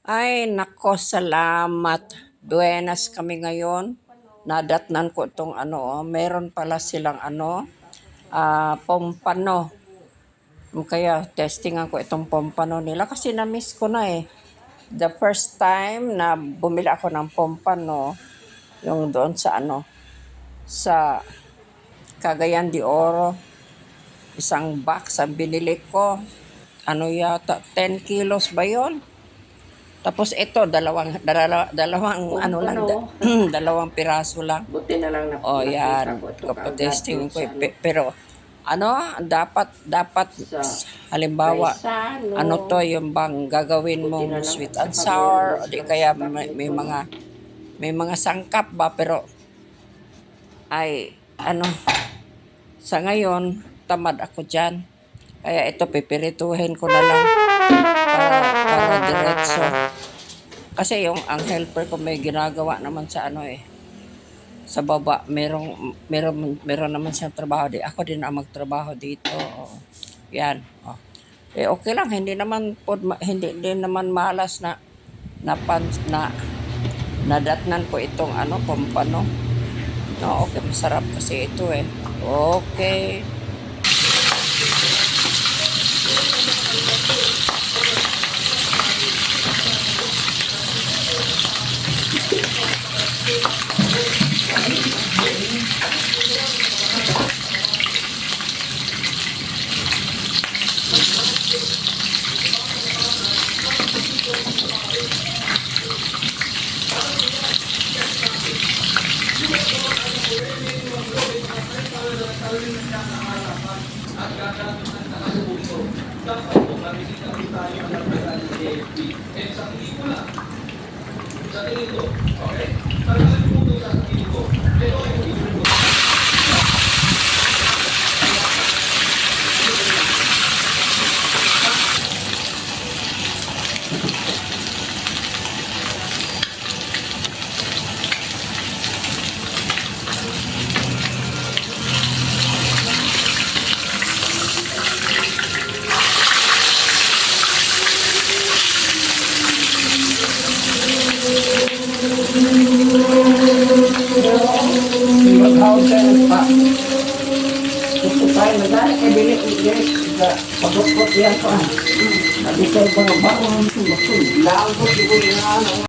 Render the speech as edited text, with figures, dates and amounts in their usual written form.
Ay, nako, salamat. Buenas kami ngayon. Nadatnan ko itong meron pala silang pompano. Kaya testingan ko itong pompano nila kasi na-miss ko na eh. The first time na bumili ako ng pompano, yung doon sa Cagayan de Oro, isang box ang binili ko. Ano yata, 10 kilos ba yun? Tapos ito, dalawang dalawang piraso lang. Buti na lang Yan. Kapatesting ko. Pero, dapat, halimbawa, to, yung bang gagawin mong sweet and sour, o di kaya may mga sangkap ba, pero, sa ngayon, tamad ako dyan. Kaya ito, pipirituhin ko na lang para diretso. Kasi ang helper ko may ginagawa naman sa sa baba. Meron naman siyang trabaho. Ako din ang magtrabaho dito. Yan. Okay lang, hindi din naman malas na nadatnan ko itong pompano. No, okay, masarap kasi ito eh. Okay. Gusto tayo magana kay dili pagod-god yan ko. Sabi ko mga bangon, sumasud. Lagot siguro na